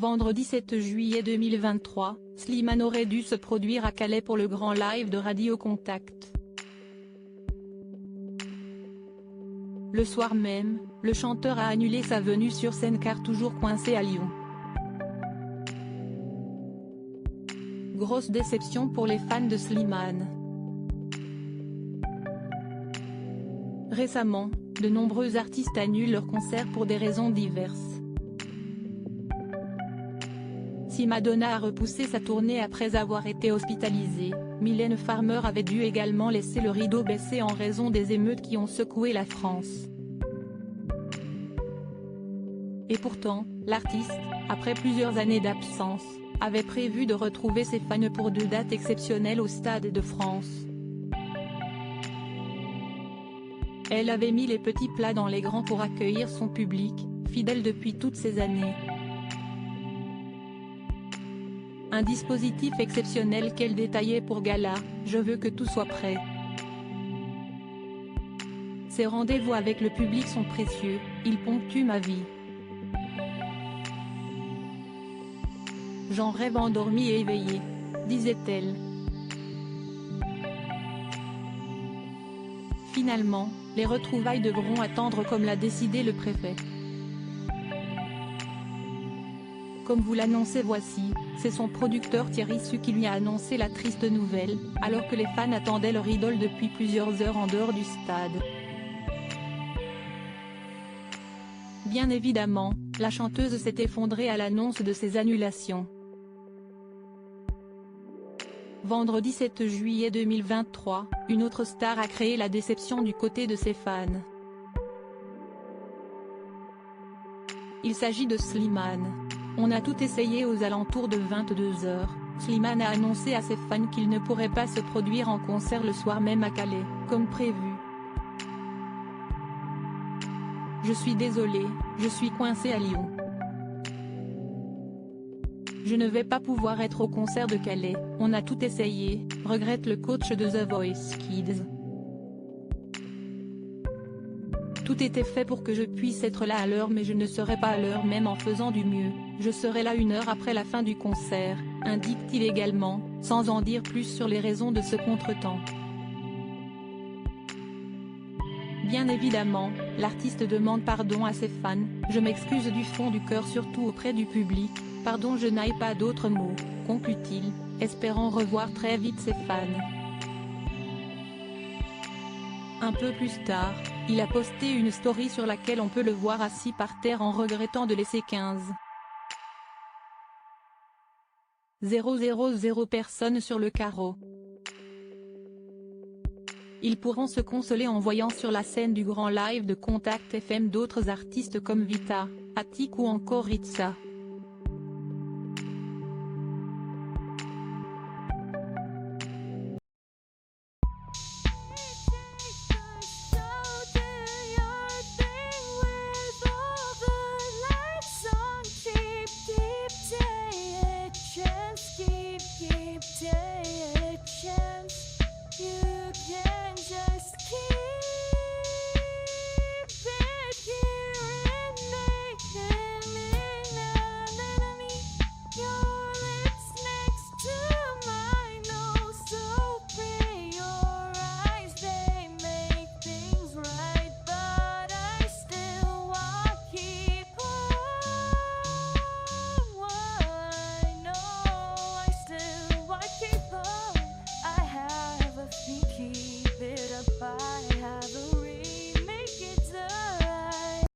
Vendredi 7 juillet 2023, Slimane aurait dû se produire à Calais pour le grand live de Radio Contact. Le soir même, le chanteur a annulé sa venue sur scène car toujours coincé à Lyon. Grosse déception pour les fans de Slimane. Récemment, de nombreux artistes annulent leurs concerts pour des raisons diverses. Si Madonna a repoussé sa tournée après avoir été hospitalisée, Mylène Farmer avait dû également laisser le rideau baissé en raison des émeutes qui ont secoué la France. Et pourtant, l'artiste, après plusieurs années d'absence, avait prévu de retrouver ses fans pour 2 dates exceptionnelles au Stade de France. Elle avait mis les petits plats dans les grands pour accueillir son public, fidèle depuis toutes ces années. Un dispositif exceptionnel qu'elle détaillait pour Gala, je veux que tout soit prêt. Ces rendez-vous avec le public sont précieux, ils ponctuent ma vie. J'en rêve endormie et éveillée, disait-elle. Finalement, les retrouvailles devront attendre comme l'a décidé le préfet. Comme vous l'annoncez voici, c'est son producteur Thierry Su qui lui a annoncé la triste nouvelle, alors que les fans attendaient leur idole depuis plusieurs heures en dehors du stade. Bien évidemment, la chanteuse s'est effondrée à l'annonce de ces annulations. Vendredi 7 juillet 2023, une autre star a créé la déception du côté de ses fans. Il s'agit de Slimane. On a tout essayé aux alentours de 22 h, Slimane a annoncé à ses fans qu'il ne pourrait pas se produire en concert le soir même à Calais, comme prévu. Je suis désolé, je suis coincé à Lyon. Je ne vais pas pouvoir être au concert de Calais, on a tout essayé, regrette le coach de The Voice Kids. Tout était fait pour que je puisse être là à l'heure mais je ne serai pas à l'heure même en faisant du mieux, je serai là 1 heure après la fin du concert, indique-t-il également, sans en dire plus sur les raisons de ce contretemps. Bien évidemment, l'artiste demande pardon à ses fans, je m'excuse du fond du cœur surtout auprès du public, pardon je n'aille pas d'autres mots, conclut-il, espérant revoir très vite ses fans. Un peu plus tard, il a posté une story sur laquelle on peut le voir assis par terre en regrettant de laisser 15,000 personnes sur le carreau. Ils pourront se consoler en voyant sur la scène du grand live de Contact FM d'autres artistes comme Vita, Attic ou encore Ritza. You can just keep